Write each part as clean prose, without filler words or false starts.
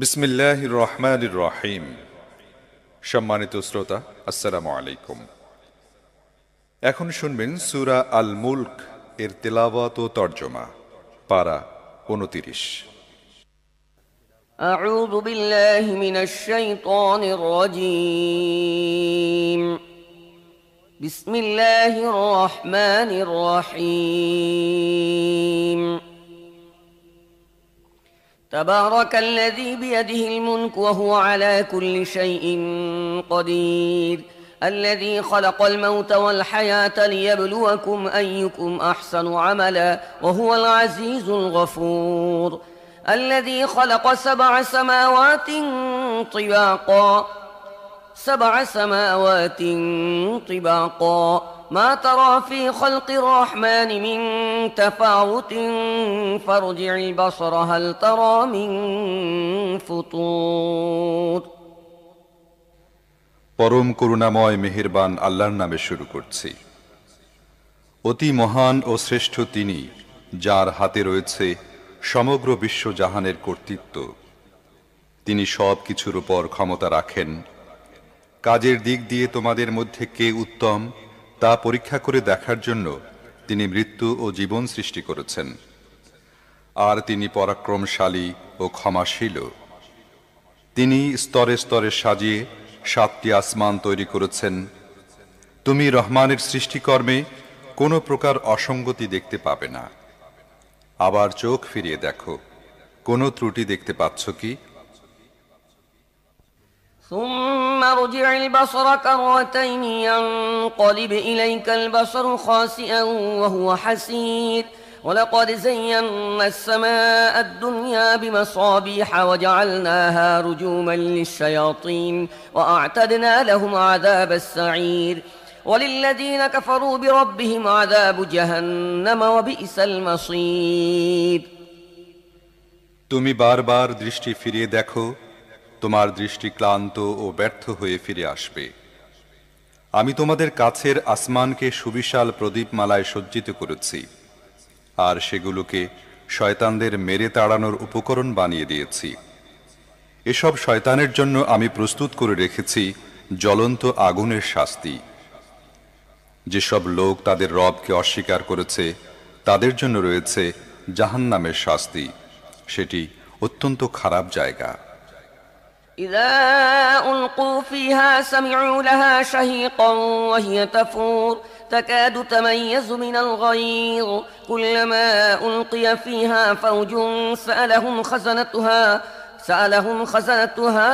বিসমিল্লাহির রহমানির রহিম। সম্মানিত শ্রোতা, আসসালামু আলাইকুম। এখন শুনবেন সূরা আল মুলক এর তেলাওয়াত ও তরজমা। পারা 29। أعوذ بالله من الشيطان الرجيم. بسم الله الرحمن الرحيم. تبارك الذي بيده الملك وهو على كل شيء قدير الذي خلق الموت والحياة ليبلوكم أيكم أحسن عملا وهو العزيز الغفور الذي خلق سبع سماوات طباقا ما ترى في خلق الرحمن من تفاوت فارجع البصر هل ترى من فطور পরম করুণাময় মেহেরবান আল্লাহর নামে শুরু করছি। অতি মহান ও শ্রেষ্ঠ তিনি, যার হাতে রয়েছে সমগ্র বিশ্বজাহানের কর্তৃত্ব। তিনি সব কিছুর উপর ক্ষমতা রাখেন। কাজের দিক দিয়ে তোমাদের মধ্যে কে উত্তম তা পরীক্ষা করে দেখার জন্য তিনি মৃত্যু ও জীবন সৃষ্টি করেছেন। আর তিনি পরাক্রমশালী ও ক্ষমাশীল। তিনি স্তরে স্তরে সাজিয়ে 7টি আসমান তৈরি করেছেন। তুমি রহমানের সৃষ্টিকর্মে কোনো প্রকার অসঙ্গতি দেখতে পাবে না। আবার চোখ ফিরিয়ে দেখো, কোনো ত্রুটি দেখতে পাচ্ছ কি? ثم ارجع البصر كرتين ينقلب إليك البصر خاسئا وهو حسير ولقد زينا السماء الدنيا بمصابيح وجعلناها رجوما للشياطين وأعتدنا لهم عذاب السعير وللذين كفروا بربهم عذاب جهنم وبئس المصير তুমি বারবার দৃষ্টি ফিরিয়ে দেখো, তোমার দৃষ্টি ক্লান্ত ও ব্যর্থ হয়ে ফিরে আসবে। আমি তোমাদের কাছের আসমানকে সুবিশাল প্রদীপমালায় সজ্জিত করেছি, আর সেগুলোকে শয়তানদের মেরে তাড়ানোর উপকরণ বানিয়ে দিয়েছি। এসব শয়তানের জন্য আমি প্রস্তুত করে রেখেছি জ্বলন্ত আগুনের শাস্তি। যেসব লোক তাদের রবকে অস্বীকার করেছে তাদের জন্য রয়েছে জাহান্নামের শাস্তি। সেটি অত্যন্ত খারাপ জায়গা। إذا ألقوا فيها سمعوا لها شهيقا وهي تفور تكاد تميز من الغيظ كلما ألقي فيها فوج سألهم خزنتها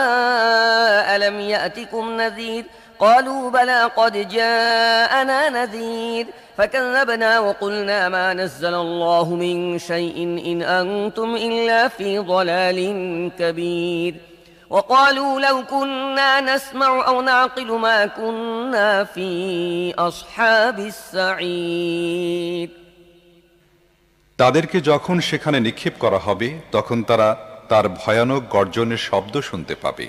ألم يأتكم نذير قالوا بلى قد جاءنا نذير فكذبنا وقلنا ما نزل الله من شيء إن أنتم إلا في ضلال كبير وقالوا لو كنا نسمع أو نعقل ما كنا في أصحاب السعير তাদেরকে যখন সেখানে নিক্ষেপ করা হবে তখন তারা তার ভয়ানক গর্জনের শব্দ শুনতে পাবে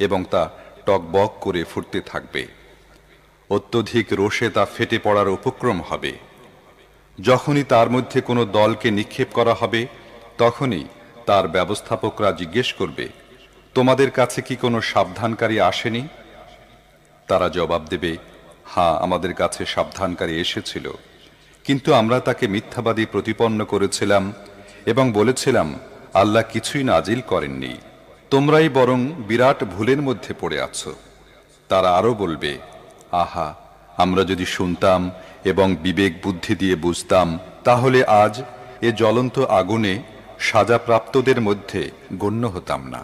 এবং তা টকবক করে ফুটতে থাকবে। অত্যধিক রোষে তা ফেটে পড়ার উপক্রম হবে। যখনই তার মধ্যে কোনো দলকে নিক্ষেপ করা হবে তখনই তার ব্যবস্থাপকরা জিজ্ঞেস করবে, তোমাদের কাছে কি কোনো সাবধানকারী আসেনি? তারা জবাব দেবে, হ্যাঁ, আমাদের কাছে সাবধানকারী এসেছিল, কিন্তু আমরা তাকে মিথ্যাবাদী প্রতিপন্ন করেছিলাম এবং বলেছিলাম আল্লাহ কিছুই নাজিল করেননি, তোমরাই বরং বিরাট ভুলের মধ্যে পড়ে আছো। তারা আরো বলবে, আহা, আমরা যদি শুনতাম এবং বিবেক বুদ্ধি দিয়ে বুঝতাম তাহলে আজ এ জ্বলন্ত আগুনে সাজাপ্রাপ্তদের মধ্যে গণ্য হতাম না।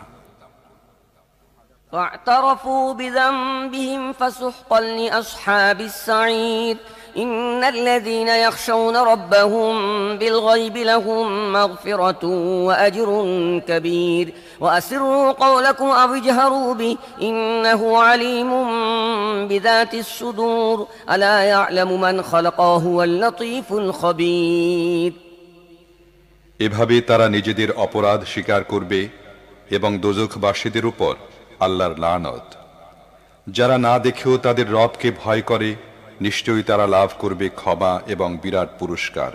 فاعترفوا بذنبهم فسحقا لأصحاب السعير إن الذين يخشون ربهم بالغيب لهم مغفرة وأجر كبير وأسروا قولكم أو اجهروا به إنه عليم بذات الصدور ألا يعلم من خلق وهو اللطيف الخبير এভাবে তারা নিজেদের অপরাধ স্বীকার করবে এবং দোজখবাসীদের উপর আল্লাহর লানত। যারা না দেখেও তাদের রবকে ভয় করে নিশ্চয়ই তারা লাভ করবে ক্ষমা এবং বিরাট পুরস্কার।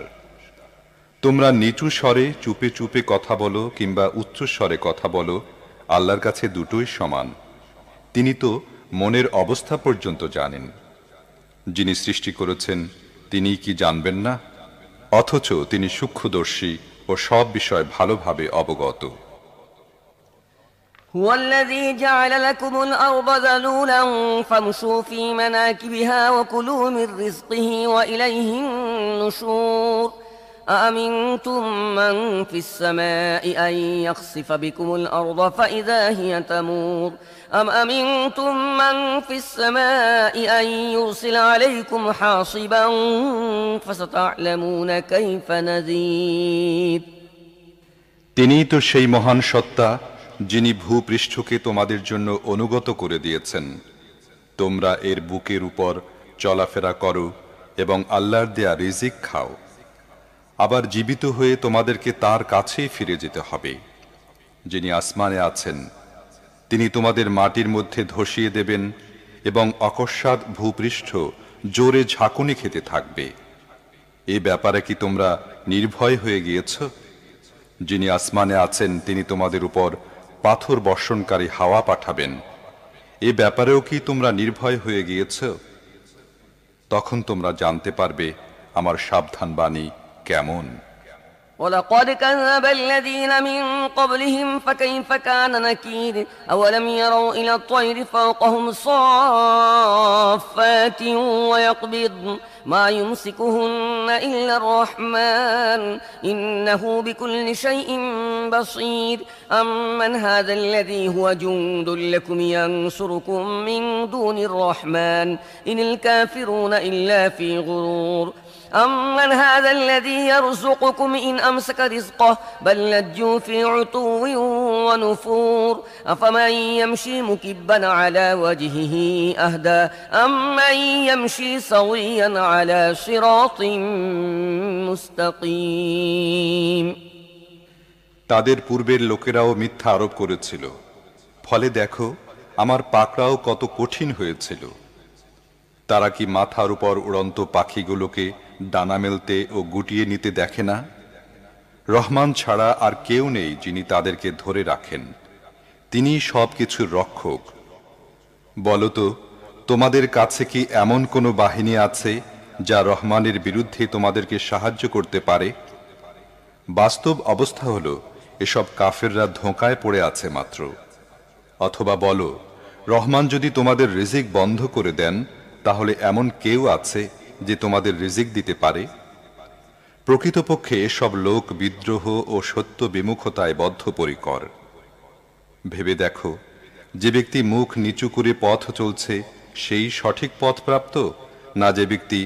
তোমরা নিচু স্বরে চুপে চুপে কথা বলো কিংবা উচ্চ স্বরে কথা বলো, আল্লাহর কাছে দুটোই সমান। তিনি তো মনের অবস্থা পর্যন্ত জানেন। যিনি সৃষ্টি করেছেন তিনি কি জানবেন না? অথচ তিনি সূক্ষ্মদর্শী ও সব বিষয় ভালোভাবে অবগত। هو الذي جعل لكم الأرض ذلولا فامشوا في مناكبها وكلوا من رزقه وإليه النشور أأمنتم من في السماء أن يخسف بكم الأرض فإذا هي تمور أم أمنتم من في السماء أن يرسل عليكم حاصبا فستعلمون كيف نذير তিনিই তো সেই মহান সত্তা যিনি ভূপৃষ্ঠকে তোমাদের জন্য অনুগত করে দিয়েছেন। তোমরা এর বুকের উপর চলাফেরা করো এবং আল্লাহর দেয়া রিজিক খাও। আবার জীবিত হয়ে তোমাদেরকে তার কাছেই ফিরে যেতে হবে। যিনি আসমানে আছেন তিনি তোমাদের মাটির মধ্যে ধসিয়ে দেবেন এবং অকস্মাৎ ভূপৃষ্ঠ জোরে ঝাঁকুনি খেতে থাকবে। এ ব্যাপারে কি তোমরা নির্ভয় হয়ে গিয়েছ? যিনি আসমানে আছেন তিনি তোমাদের উপর পাথর বর্ষণকারী হাওয়া পাঠাবেন। এ ব্যাপারেও কি তোমরা নির্ভয় হয়ে গিয়েছ? তখন তোমরা জানতে পারবে আমার সাবধান বাণী কেমন। ولقد كذب الذين من قبلهم فكيف كان نكير أولم يروا إلى الطير فوقهم صافات ويقبض ما يمسكهن إلا الرحمن إنه بكل شيء بصير أمن هذا الذي هو جند لكم ينصركم من دون الرحمن إن الكافرون إلا في غرور أمن هذا الذي يرزقكم إن أمسك رزقه بل لجوا في عتو ونفور أفمن يمشي مكبا على وجهه أهدى أمن يمشي سويا على صراط مستقيم তাদের পূর্বের লোকেরাও মিথ্যা আরোপ করেছিল। ফলে দেখো আমার পাকড়াও কত কঠিন হয়েছিল। তারা কি মাথার উপর উড়ন্ত পাখিগুলোকে ডানা মেলতে ও গুটিয়ে নিতে দেখে না? রহমান ছাড়া আর কেউ নেই যিনি তাদেরকে ধরে রাখেন। তিনি সবকিছুর রক্ষক। বলতো তোমাদের কাছে কি এমন কোনো বাহিনী আছে যা রহমানের বিরুদ্ধে তোমাদেরকে সাহায্য করতে পারে? বাস্তব অবস্থা হলো এসব কাফেররা ধোঁকায় পড়ে আছে মাত্র। অথবা বলো রহমান যদি তোমাদের রিজিক বন্ধ করে দেন তাহলে এমন কেউ আছে যে তোমাদের রিজিক দিতে পারে? প্রকৃতপক্ষে এসব লোক বিদ্রোহ ও সত্য বিমুখতায় বদ্ধপরিকর। ভেবে দেখো যে ব্যক্তি মুখ নিচু করে পথ চলছে সেই সঠিক পথ প্রাপ্ত, না যে ব্যক্তি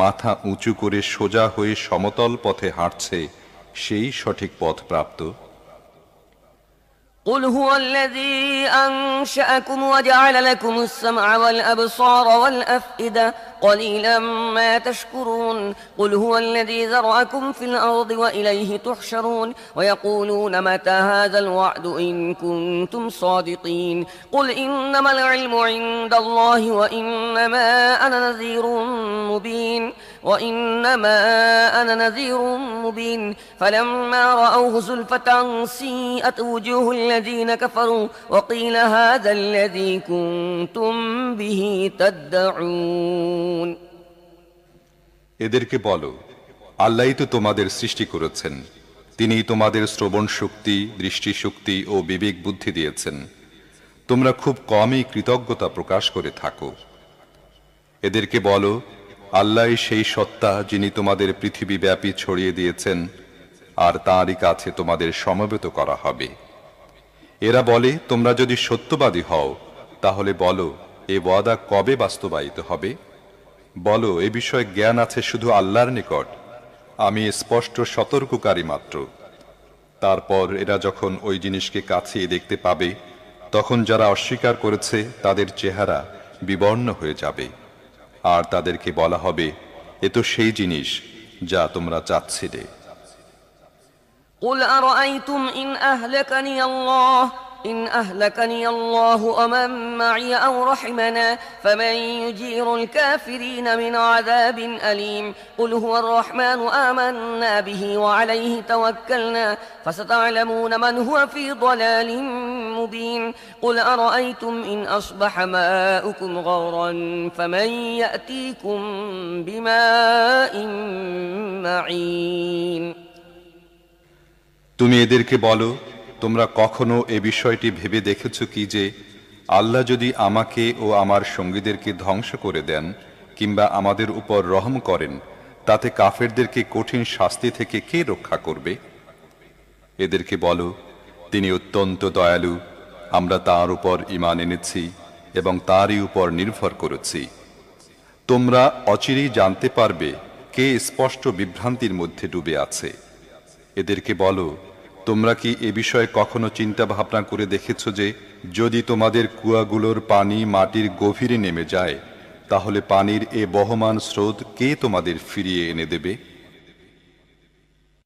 মাথা উঁচু করে সোজা হয়ে সমতল পথে হাঁটছে সেই সঠিক পথ প্রাপ্ত। قل هو الذي أنشأكم وجعل لكم السمع والأبصار والأفئدة قليلا ما تشكرون قل هو الذي ذرأكم في الأرض وإليه تحشرون ويقولون متى هذا الوعد إن كنتم صادقين قل إنما العلم عند الله وإنما أنا نذير مبين فلما رأوه زلفة سيئت وجوه الذين كفروا وقيل هذا الذي كنتم به تدعون এদেরকে বলো আল্লাহই তো তোমাদের সৃষ্টি করেছেন। তিনিই তোমাদের শ্রবণ শক্তি, দৃষ্টি শক্তি ও বিবেক বুদ্ধি দিয়েছেন। তোমরা খুব কমই কৃতজ্ঞতা প্রকাশ করে থাকো। এদেরকে বলো আল্লাহই সেই সত্তা যিনি তোমাদের পৃথিবী ব্যাপী ছড়িয়ে দিয়েছেন আর তাঁরই কাছে তোমাদের সমবেত করা হবে। এরা বলে তোমরা যদি সত্যবাদী হও তাহলে বলো এ ওয়াদা কবে বাস্তবায়িত হবে? বলো এ বিষয়ে জ্ঞান আছে শুধু আল্লাহর নিকট, আমি স্পষ্ট সতর্ককারী মাত্র। তারপর এরা যখন ওই জিনিসকে কাছে দেখতে পাবে তখন যারা অস্বীকার করেছে তাদের চেহারা বিবর্ণ হয়ে যাবে আর তাদেরকে বলা হবে এ তো সেই জিনিস যা তোমরা চাচ্ছিলে। قل أرأيتم إن أهلكني الله إن أهلكني الله ومن معي أو رحمنا فمن يجير الكافرين من عذاب أليم قل هو الرحمن آمنا به وعليه توكلنا فستعلمون من هو في ضلال مبين قل أرأيتم إن أصبح ماؤكم غورا فمن يأتيكم بماء معين তুমি এদেরকে বলো, তোমরা কখনো এ বিষয়টি ভেবে দেখেছো কি যে আল্লাহ যদি আমাকে ও আমার সঙ্গীদেরকে ধ্বংস করে দেন কিংবা আমাদের উপর রহম করেন, তাতে কাফেরদেরকে কঠিন শাস্তি থেকে কে রক্ষা করবে? এদেরকে বলো, তিনি অত্যন্ত দয়ালু, আমরা তাঁর উপর ঈমান এনেছি এবং তারই উপর নির্ভর করেছি। তোমরা অচিরেই জানতে পারবে কে স্পষ্ট বিভ্রান্তির মধ্যে ডুবে আছে। এদেরকে বলো, তোমরা কি এ বিষয়ে কখনো চিন্তা ভাবনা করে দেখেছো যে যদি তোমাদের কুয়াগুলোর পানি মাটির গভীরে নেমে যায়, তাহলে পানির এ বহমান স্রোত কে তোমাদের ফিরিয়ে এনে দেবে?